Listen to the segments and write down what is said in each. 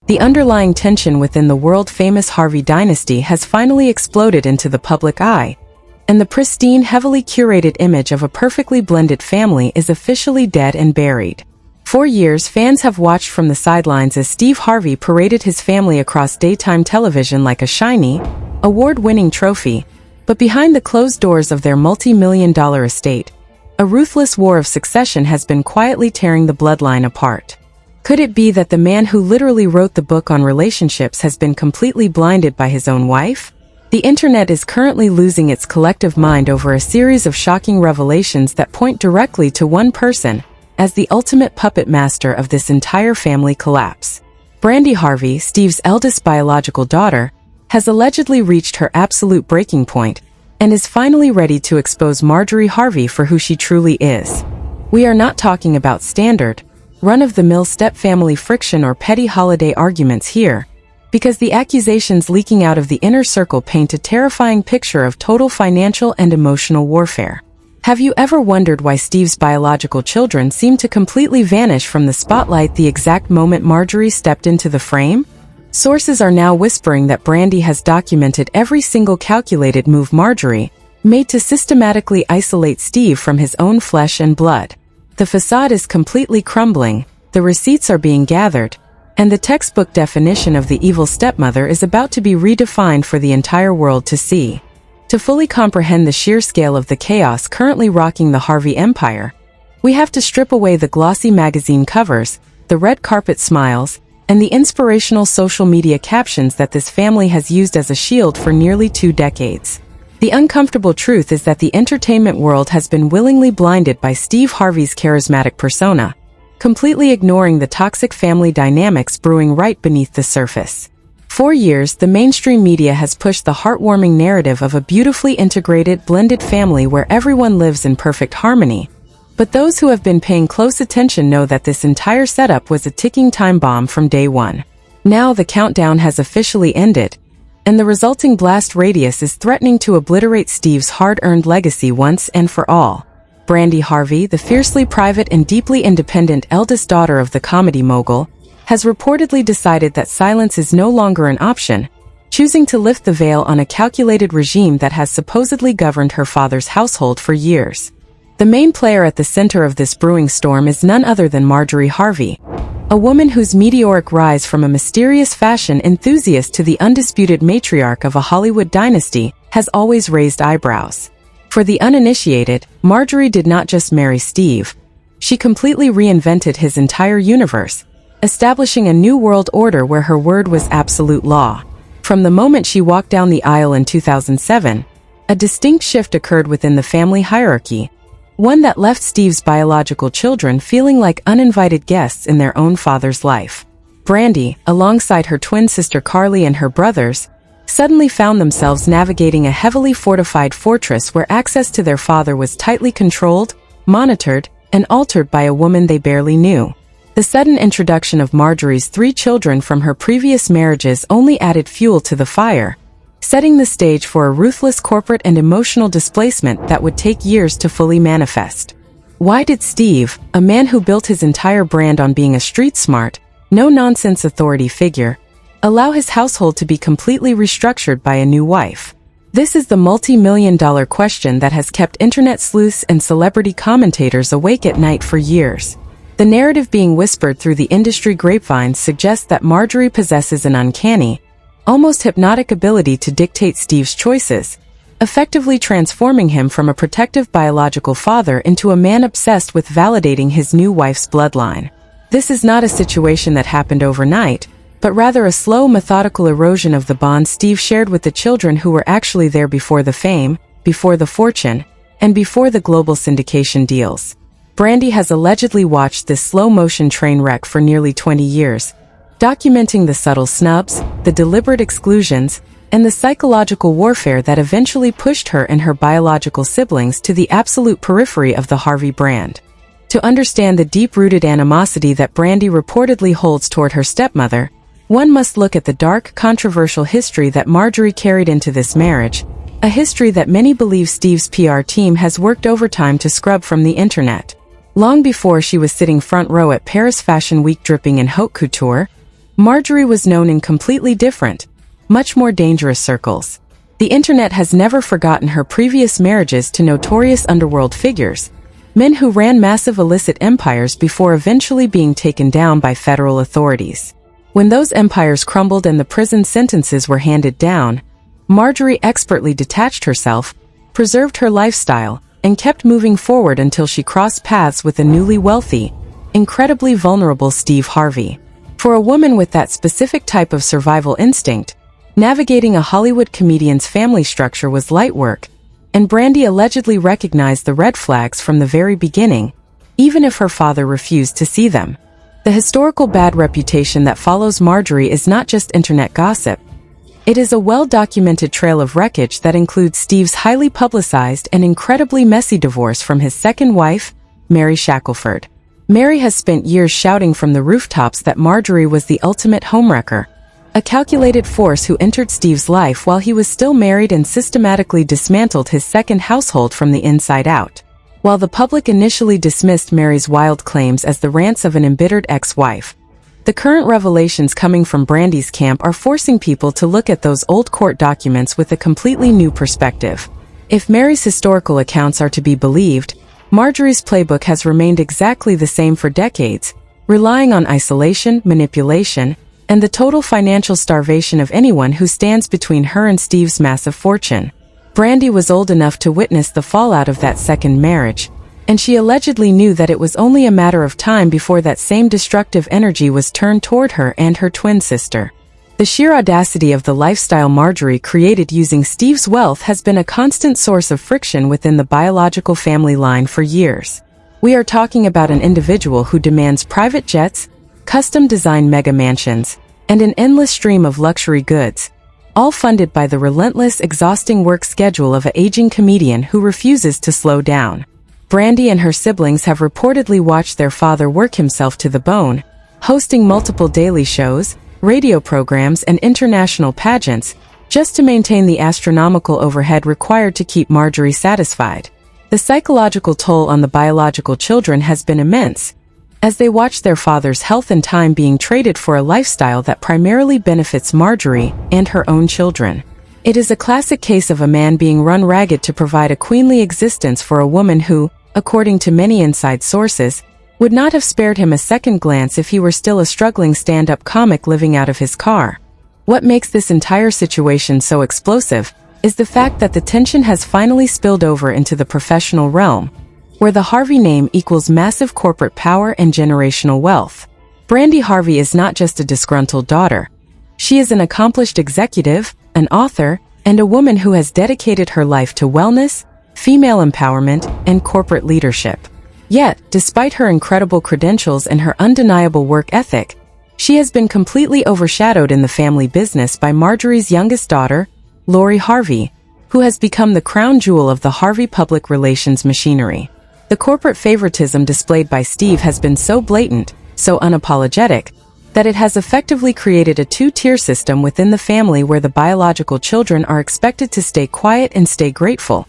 The underlying tension within the world-famous Harvey dynasty has finally exploded into the public eye, and the pristine, heavily curated image of a perfectly blended family is officially dead and buried. For years, fans have watched from the sidelines as Steve Harvey paraded his family across daytime television like a shiny, award-winning trophy, but behind the closed doors of their multi-million-dollar estate, a ruthless war of succession has been quietly tearing the bloodline apart. Could it be that the man who literally wrote the book on relationships has been completely blinded by his own wife? The internet is currently losing its collective mind over a series of shocking revelations that point directly to one person as the ultimate puppet master of this entire family collapse. Brandi Harvey, Steve's eldest biological daughter, has allegedly reached her absolute breaking point and is finally ready to expose Marjorie Harvey for who she truly is. We are not talking about standard, run-of-the-mill step-family friction or petty holiday arguments here, because the accusations leaking out of the inner circle paint a terrifying picture of total financial and emotional warfare. Have you ever wondered why Steve's biological children seem to completely vanish from the spotlight the exact moment Marjorie stepped into the frame? Sources are now whispering that Brandi has documented every single calculated move Marjorie made to systematically isolate Steve from his own flesh and blood. The facade is completely crumbling, the receipts are being gathered, and the textbook definition of the evil stepmother is about to be redefined for the entire world to see. To fully comprehend the sheer scale of the chaos currently rocking the Harvey empire, we have to strip away the glossy magazine covers, the red carpet smiles, and the inspirational social media captions that this family has used as a shield for nearly 2 decades. The uncomfortable truth is that the entertainment world has been willingly blinded by Steve Harvey's charismatic persona, completely ignoring the toxic family dynamics brewing right beneath the surface. For years, the mainstream media has pushed the heartwarming narrative of a beautifully integrated, blended family where everyone lives in perfect harmony. But those who have been paying close attention know that this entire setup was a ticking time bomb from day one. Now the countdown has officially ended, and the resulting blast radius is threatening to obliterate Steve's hard-earned legacy once and for all. Brandi Harvey, the fiercely private and deeply independent eldest daughter of the comedy mogul, has reportedly decided that silence is no longer an option, choosing to lift the veil on a calculated regime that has supposedly governed her father's household for years. The main player at the center of this brewing storm is none other than Marjorie Harvey, a woman whose meteoric rise from a mysterious fashion enthusiast to the undisputed matriarch of a Hollywood dynasty has always raised eyebrows. For the uninitiated, Marjorie did not just marry Steve, she completely reinvented his entire universe, establishing a new world order where her word was absolute law. From the moment she walked down the aisle in 2007, a distinct shift occurred within the family hierarchy, one that left Steve's biological children feeling like uninvited guests in their own father's life. Brandi, alongside her twin sister Carly and her brothers, suddenly found themselves navigating a heavily fortified fortress where access to their father was tightly controlled, monitored, and altered by a woman they barely knew. The sudden introduction of Marjorie's 3 children from her previous marriages only added fuel to the fire, setting the stage for a ruthless corporate and emotional displacement that would take years to fully manifest. Why did Steve, a man who built his entire brand on being a street-smart, no-nonsense authority figure, allow his household to be completely restructured by a new wife? This is the multi-million-dollar question that has kept internet sleuths and celebrity commentators awake at night for years. The narrative being whispered through the industry grapevines suggests that Marjorie possesses an uncanny, almost hypnotic ability to dictate Steve's choices, effectively transforming him from a protective biological father into a man obsessed with validating his new wife's bloodline. This is not a situation that happened overnight, but rather a slow, methodical erosion of the bond Steve shared with the children who were actually there before the fame, before the fortune, and before the global syndication deals. Brandi has allegedly watched this slow-motion train wreck for nearly 20 years, documenting the subtle snubs, the deliberate exclusions, and the psychological warfare that eventually pushed her and her biological siblings to the absolute periphery of the Harvey brand. To understand the deep-rooted animosity that Brandi reportedly holds toward her stepmother, one must look at the dark, controversial history that Marjorie carried into this marriage, a history that many believe Steve's PR team has worked overtime to scrub from the internet. Long before she was sitting front row at Paris Fashion Week dripping in haute couture, Marjorie was known in completely different, much more dangerous circles. The internet has never forgotten her previous marriages to notorious underworld figures, men who ran massive illicit empires before eventually being taken down by federal authorities. When those empires crumbled and the prison sentences were handed down, Marjorie expertly detached herself, preserved her lifestyle, and kept moving forward until she crossed paths with a newly wealthy, incredibly vulnerable Steve Harvey. For a woman with that specific type of survival instinct, navigating a Hollywood comedian's family structure was light work, and Brandi allegedly recognized the red flags from the very beginning, even if her father refused to see them. The historical bad reputation that follows Marjorie is not just internet gossip. It is a well-documented trail of wreckage that includes Steve's highly publicized and incredibly messy divorce from his second wife, Mary Shackelford. Mary has spent years shouting from the rooftops that Marjorie was the ultimate homewrecker, a calculated force who entered Steve's life while he was still married and systematically dismantled his second household from the inside out. While the public initially dismissed Mary's wild claims as the rants of an embittered ex-wife, the current revelations coming from Brandi's camp are forcing people to look at those old court documents with a completely new perspective. If Mary's historical accounts are to be believed, Marjorie's playbook has remained exactly the same for decades, relying on isolation, manipulation, and the total financial starvation of anyone who stands between her and Steve's massive fortune. Brandi was old enough to witness the fallout of that second marriage, and she allegedly knew that it was only a matter of time before that same destructive energy was turned toward her and her twin sister. The sheer audacity of the lifestyle Marjorie created using Steve's wealth has been a constant source of friction within the biological family line for years. We are talking about an individual who demands private jets, custom-designed mega mansions, and an endless stream of luxury goods, all funded by the relentless, exhausting work schedule of an aging comedian who refuses to slow down. Brandi and her siblings have reportedly watched their father work himself to the bone, hosting multiple daily shows, radio programs, and international pageants, just to maintain the astronomical overhead required to keep Marjorie satisfied. The psychological toll on the biological children has been immense, as they watch their father's health and time being traded for a lifestyle that primarily benefits Marjorie and her own children. It is a classic case of a man being run ragged to provide a queenly existence for a woman who, according to many inside sources, would not have spared him a second glance if he were still a struggling stand-up comic living out of his car. What makes this entire situation so explosive is the fact that the tension has finally spilled over into the professional realm, where the Harvey name equals massive corporate power and generational wealth. Brandi Harvey is not just a disgruntled daughter. She is an accomplished executive, an author, and a woman who has dedicated her life to wellness, female empowerment, and corporate leadership. Yet, despite her incredible credentials and her undeniable work ethic, she has been completely overshadowed in the family business by Marjorie's youngest daughter, Lori Harvey, who has become the crown jewel of the Harvey public relations machinery. The corporate favoritism displayed by Steve has been so blatant, so unapologetic, that it has effectively created a two-tier system within the family where the biological children are expected to stay quiet and stay grateful,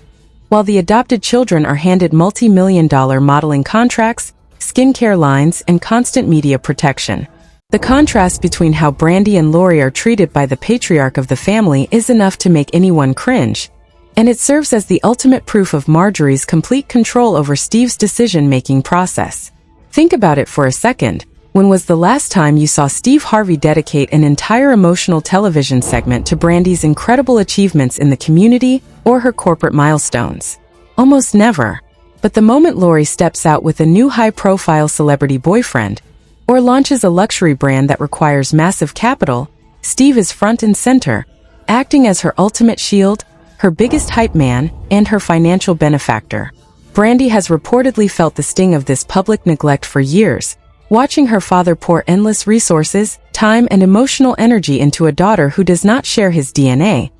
while the adopted children are handed multi-million-dollar modeling contracts, skincare lines, and constant media protection. The contrast between how Brandi and Lori are treated by the patriarch of the family is enough to make anyone cringe, and it serves as the ultimate proof of Marjorie's complete control over Steve's decision-making process. Think about it for a second. When was the last time you saw Steve Harvey dedicate an entire emotional television segment to Brandi's incredible achievements in the community or her corporate milestones? Almost never. But the moment Lori steps out with a new high-profile celebrity boyfriend, or launches a luxury brand that requires massive capital, Steve is front and center, acting as her ultimate shield, her biggest hype man, and her financial benefactor. Brandi has reportedly felt the sting of this public neglect for years, watching her father pour endless resources, time, and emotional energy into a daughter who does not share his DNA,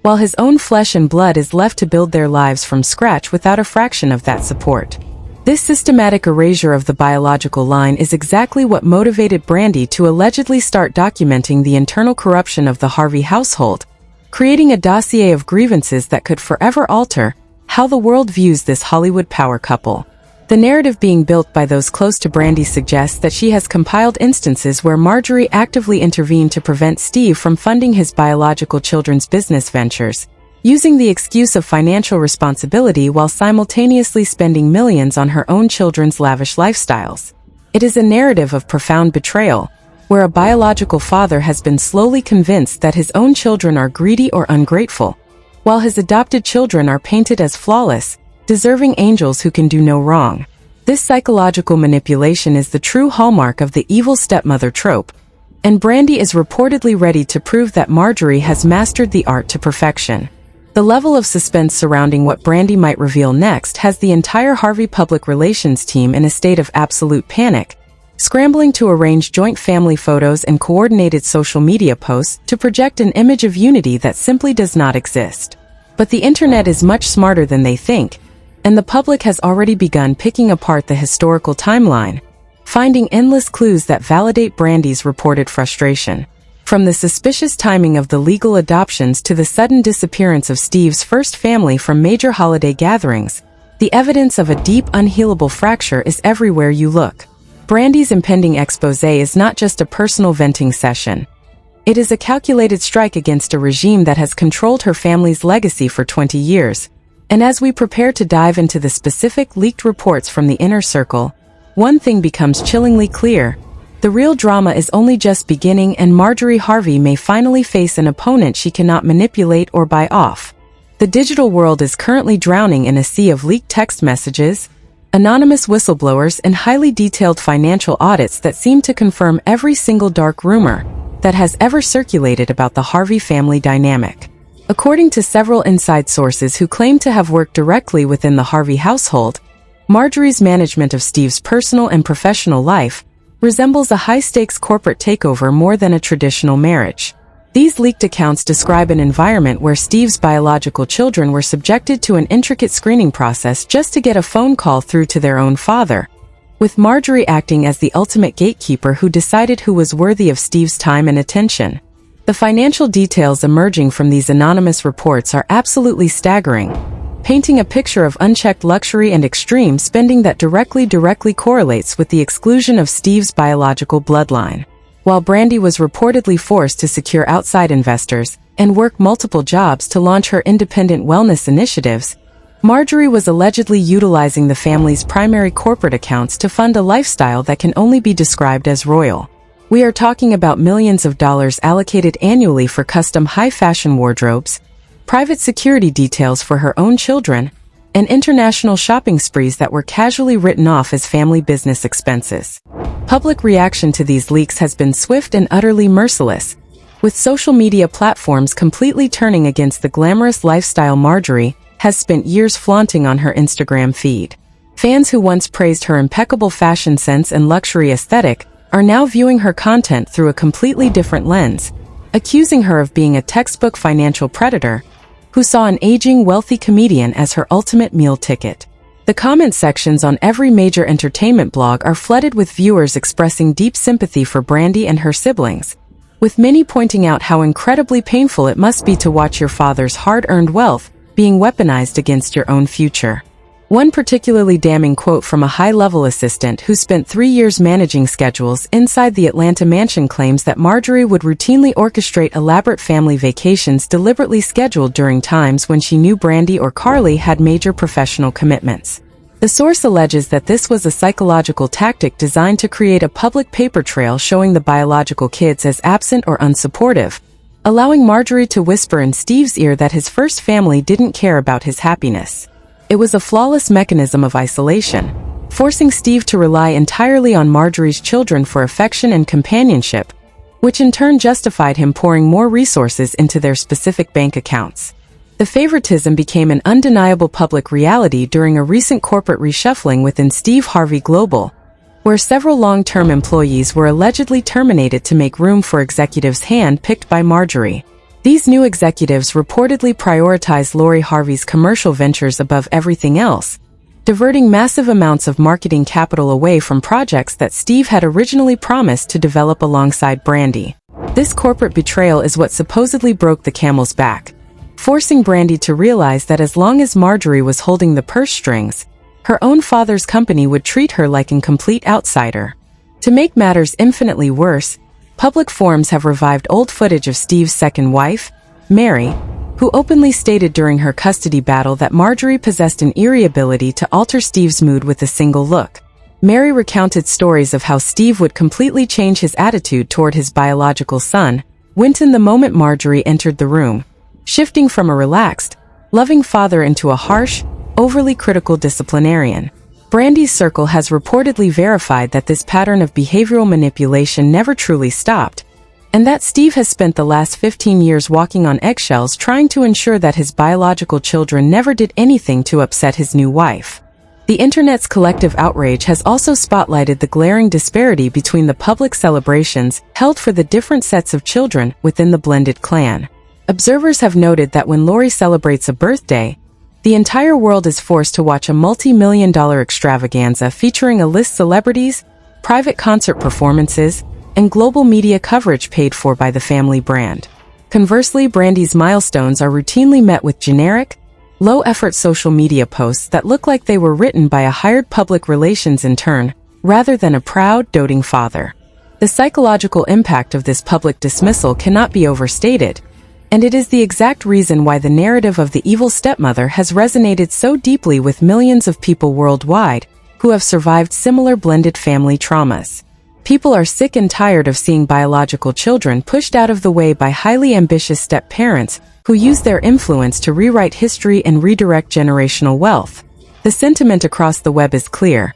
while his own flesh and blood is left to build their lives from scratch without a fraction of that support. This systematic erasure of the biological line is exactly what motivated Brandi to allegedly start documenting the internal corruption of the Harvey household, creating a dossier of grievances that could forever alter how the world views this Hollywood power couple. The narrative being built by those close to Brandi suggests that she has compiled instances where Marjorie actively intervened to prevent Steve from funding his biological children's business ventures, using the excuse of financial responsibility while simultaneously spending millions on her own children's lavish lifestyles. It is a narrative of profound betrayal, where a biological father has been slowly convinced that his own children are greedy or ungrateful, while his adopted children are painted as flawless, deserving angels who can do no wrong. This psychological manipulation is the true hallmark of the evil stepmother trope, and Brandi is reportedly ready to prove that Marjorie has mastered the art to perfection. The level of suspense surrounding what Brandi might reveal next has the entire Harvey public relations team in a state of absolute panic, scrambling to arrange joint family photos and coordinated social media posts to project an image of unity that simply does not exist. But the internet is much smarter than they think, and the public has already begun picking apart the historical timeline, finding endless clues that validate Brandi's reported frustration. From the suspicious timing of the legal adoptions to the sudden disappearance of Steve's first family from major holiday gatherings, the evidence of a deep, unhealable fracture is everywhere you look. Brandi's impending expose is not just a personal venting session. It is a calculated strike against a regime that has controlled her family's legacy for 20 years. And as we prepare to dive into the specific leaked reports from the inner circle, one thing becomes chillingly clear. The real drama is only just beginning, and Marjorie Harvey may finally face an opponent she cannot manipulate or buy off. The digital world is currently drowning in a sea of leaked text messages, anonymous whistleblowers, and highly detailed financial audits that seem to confirm every single dark rumor that has ever circulated about the Harvey family dynamic. According to several inside sources who claim to have worked directly within the Harvey household, Marjorie's management of Steve's personal and professional life resembles a high-stakes corporate takeover more than a traditional marriage. These leaked accounts describe an environment where Steve's biological children were subjected to an intricate screening process just to get a phone call through to their own father, with Marjorie acting as the ultimate gatekeeper who decided who was worthy of Steve's time and attention. The financial details emerging from these anonymous reports are absolutely staggering, painting a picture of unchecked luxury and extreme spending that directly correlates with the exclusion of Steve's biological bloodline. While Brandi was reportedly forced to secure outside investors and work multiple jobs to launch her independent wellness initiatives, Marjorie was allegedly utilizing the family's primary corporate accounts to fund a lifestyle that can only be described as royal. We are talking about millions of dollars allocated annually for custom high-fashion wardrobes, private security details for her own children, and international shopping sprees that were casually written off as family business expenses. Public reaction to these leaks has been swift and utterly merciless, with social media platforms completely turning against the glamorous lifestyle Marjorie has spent years flaunting on her Instagram feed. Fans who once praised her impeccable fashion sense and luxury aesthetic are now viewing her content through a completely different lens, accusing her of being a textbook financial predator who saw an aging, wealthy comedian as her ultimate meal ticket. The comment sections on every major entertainment blog are flooded with viewers expressing deep sympathy for Brandi and her siblings, with many pointing out how incredibly painful it must be to watch your father's hard-earned wealth being weaponized against your own future. One particularly damning quote from a high-level assistant who spent 3 years managing schedules inside the Atlanta mansion claims that Marjorie would routinely orchestrate elaborate family vacations deliberately scheduled during times when she knew Brandi or Carly had major professional commitments. The source alleges that this was a psychological tactic designed to create a public paper trail showing the biological kids as absent or unsupportive, allowing Marjorie to whisper in Steve's ear that his first family didn't care about his happiness. It was a flawless mechanism of isolation, forcing Steve to rely entirely on Marjorie's children for affection and companionship, which in turn justified him pouring more resources into their specific bank accounts. The favoritism became an undeniable public reality during a recent corporate reshuffling within Steve Harvey Global, where several long-term employees were allegedly terminated to make room for executives hand-picked by Marjorie. These new executives reportedly prioritized Lori Harvey's commercial ventures above everything else, diverting massive amounts of marketing capital away from projects that Steve had originally promised to develop alongside Brandi. This corporate betrayal is what supposedly broke the camel's back, forcing Brandi to realize that as long as Marjorie was holding the purse strings, her own father's company would treat her like a complete outsider. To make matters infinitely worse, public forums have revived old footage of Steve's second wife, Mary, who openly stated during her custody battle that Marjorie possessed an eerie ability to alter Steve's mood with a single look. Mary recounted stories of how Steve would completely change his attitude toward his biological son, Winton, the moment Marjorie entered the room, shifting from a relaxed, loving father into a harsh, overly critical disciplinarian. Brandi's circle has reportedly verified that this pattern of behavioral manipulation never truly stopped, and that Steve has spent the last 15 years walking on eggshells trying to ensure that his biological children never did anything to upset his new wife. The internet's collective outrage has also spotlighted the glaring disparity between the public celebrations held for the different sets of children within the blended clan. Observers have noted that when Lori celebrates a birthday, the entire world is forced to watch a multi-million-dollar extravaganza featuring A-list celebrities, private concert performances, and global media coverage paid for by the family brand. Conversely, Brandi's milestones are routinely met with generic, low-effort social media posts that look like they were written by a hired public relations intern, rather than a proud, doting father. The psychological impact of this public dismissal cannot be overstated, and it is the exact reason why the narrative of the evil stepmother has resonated so deeply with millions of people worldwide who have survived similar blended family traumas. People are sick and tired of seeing biological children pushed out of the way by highly ambitious step-parents who use their influence to rewrite history and redirect generational wealth. The sentiment across the web is clear.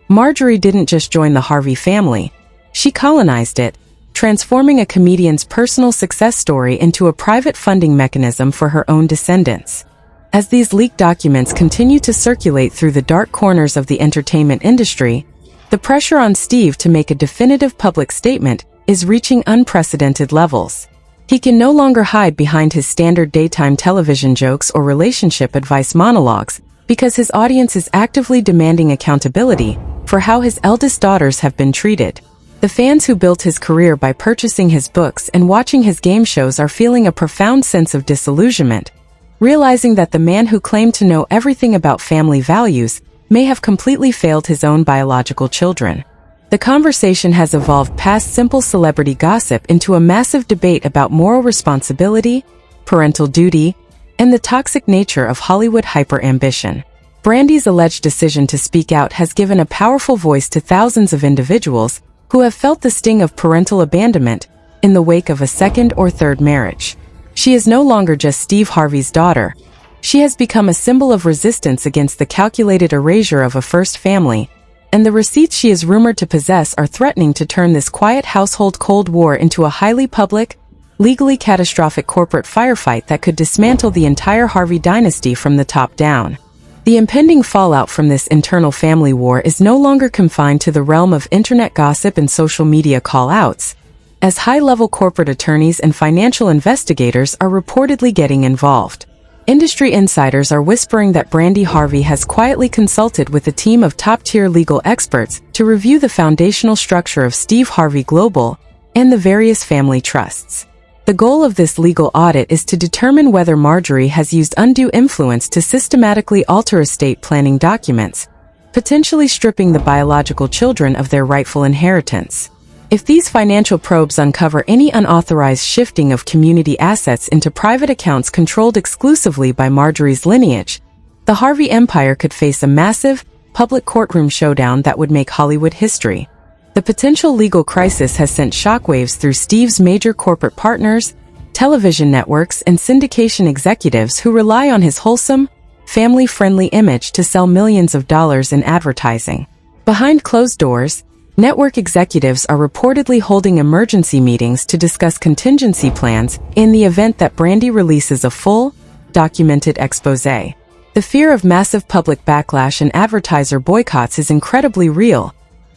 Marjorie didn't just join the Harvey family, she colonized it, transforming a comedian's personal success story into a private funding mechanism for her own descendants. As these leaked documents continue to circulate through the dark corners of the entertainment industry, the pressure on Steve to make a definitive public statement is reaching unprecedented levels. He can no longer hide behind his standard daytime television jokes or relationship advice monologues because his audience is actively demanding accountability for how his eldest daughters have been treated. The fans who built his career by purchasing his books and watching his game shows are feeling a profound sense of disillusionment, realizing that the man who claimed to know everything about family values may have completely failed his own biological children. The conversation has evolved past simple celebrity gossip into a massive debate about moral responsibility, parental duty, and the toxic nature of Hollywood hyper-ambition. Brandi's alleged decision to speak out has given a powerful voice to thousands of individuals who have felt the sting of parental abandonment in the wake of a second or third marriage. She is no longer just Steve Harvey's daughter. She has become a symbol of resistance against the calculated erasure of a first family, and the receipts she is rumored to possess are threatening to turn this quiet household Cold War into a highly public, legally catastrophic corporate firefight that could dismantle the entire Harvey dynasty from the top down. The impending fallout from this internal family war is no longer confined to the realm of internet gossip and social media call-outs, as high-level corporate attorneys and financial investigators are reportedly getting involved. Industry insiders are whispering that Brandi Harvey has quietly consulted with a team of top-tier legal experts to review the foundational structure of Steve Harvey Global and the various family trusts. The goal of this legal audit is to determine whether Marjorie has used undue influence to systematically alter estate planning documents, potentially stripping the biological children of their rightful inheritance. If these financial probes uncover any unauthorized shifting of community assets into private accounts controlled exclusively by Marjorie's lineage, the Harvey empire could face a massive, public courtroom showdown that would make Hollywood history. The potential legal crisis has sent shockwaves through Steve's major corporate partners, television networks, and syndication executives who rely on his wholesome, family-friendly image to sell millions of dollars in advertising. Behind closed doors, network executives are reportedly holding emergency meetings to discuss contingency plans in the event that Brandi releases a full, documented exposé. The fear of massive public backlash and advertiser boycotts is incredibly real,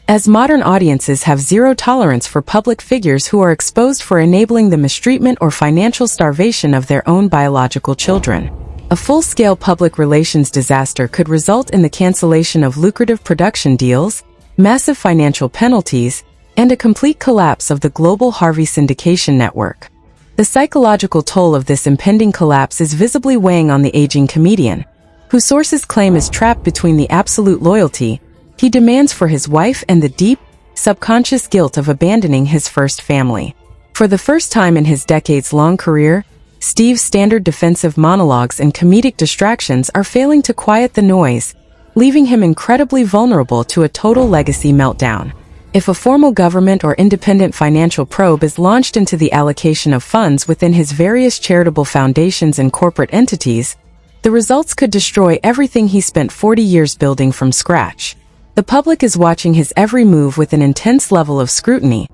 as modern audiences have zero tolerance for public figures who are exposed for enabling the mistreatment or financial starvation of their own biological children. A full-scale public relations disaster could result in the cancellation of lucrative production deals, massive financial penalties, and a complete collapse of the global Harvey syndication network. The psychological toll of this impending collapse is visibly weighing on the aging comedian, who sources claim is trapped between the absolute loyalty he demands for his wife and the deep, subconscious guilt of abandoning his first family. For the first time in his decades-long career, Steve's standard defensive monologues and comedic distractions are failing to quiet the noise, leaving him incredibly vulnerable to a total legacy meltdown. If a formal government or independent financial probe is launched into the allocation of funds within his various charitable foundations and corporate entities, the results could destroy everything he spent 40 years building from scratch. The public is watching his every move with an intense level of scrutiny,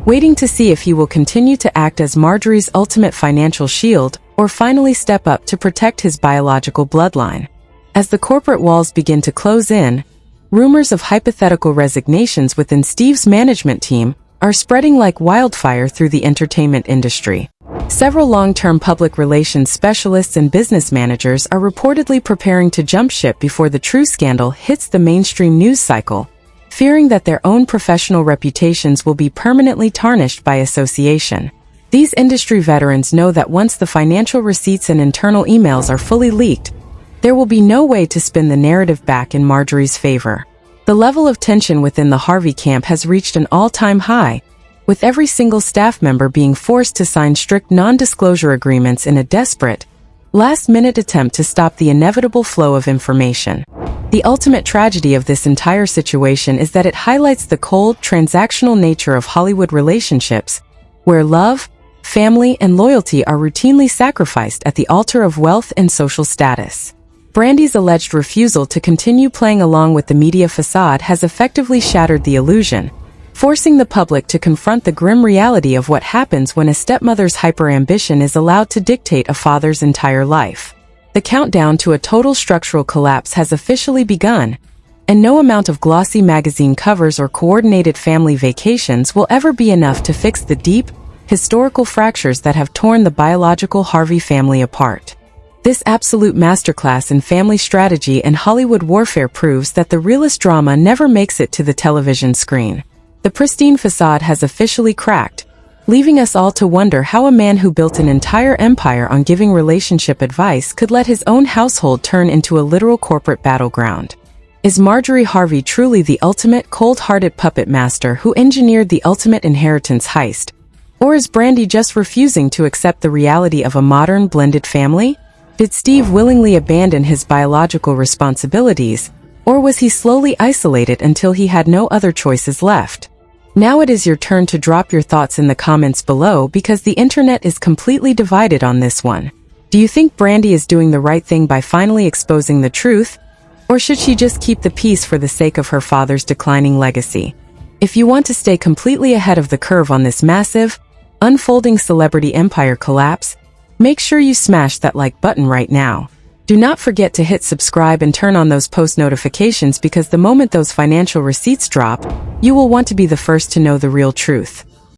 waiting to see if he will continue to act as Marjorie's ultimate financial shield or finally step up to protect his biological bloodline. As the corporate walls begin to close in, rumors of hypothetical resignations within Steve's management team are spreading like wildfire through the entertainment industry. Several long-term public relations specialists and business managers are reportedly preparing to jump ship before the true scandal hits the mainstream news cycle, fearing that their own professional reputations will be permanently tarnished by association. These industry veterans know that once the financial receipts and internal emails are fully leaked, there will be no way to spin the narrative back in Marjorie's favor. The level of tension within the Harvey camp has reached an all-time high, with every single staff member being forced to sign strict non-disclosure agreements in a desperate, last-minute attempt to stop the inevitable flow of information. The ultimate tragedy of this entire situation is that it highlights the cold, transactional nature of Hollywood relationships, where love, family, and loyalty are routinely sacrificed at the altar of wealth and social status. Brandi's alleged refusal to continue playing along with the media facade has effectively shattered the illusion, forcing the public to confront the grim reality of what happens when a stepmother's hyper-ambition is allowed to dictate a father's entire life. The countdown to a total structural collapse has officially begun, and no amount of glossy magazine covers or coordinated family vacations will ever be enough to fix the deep, historical fractures that have torn the biological Harvey family apart. This absolute masterclass in family strategy and Hollywood warfare proves that the realest drama never makes it to the television screen. The pristine facade has officially cracked, leaving us all to wonder how a man who built an entire empire on giving relationship advice could let his own household turn into a literal corporate battleground. Is Marjorie Harvey truly the ultimate cold-hearted puppet master who engineered the ultimate inheritance heist? Or is Brandi just refusing to accept the reality of a modern blended family? Did Steve willingly abandon his biological responsibilities, or was he slowly isolated until he had no other choices left? Now it is your turn to drop your thoughts in the comments below because the internet is completely divided on this one. Do you think Brandi is doing the right thing by finally exposing the truth? Or should she just keep the peace for the sake of her father's declining legacy? If you want to stay completely ahead of the curve on this massive, unfolding celebrity empire collapse, make sure you smash that like button right now. Do not forget to hit subscribe and turn on those post notifications because the moment those financial receipts drop, you will want to be the first to know the real truth.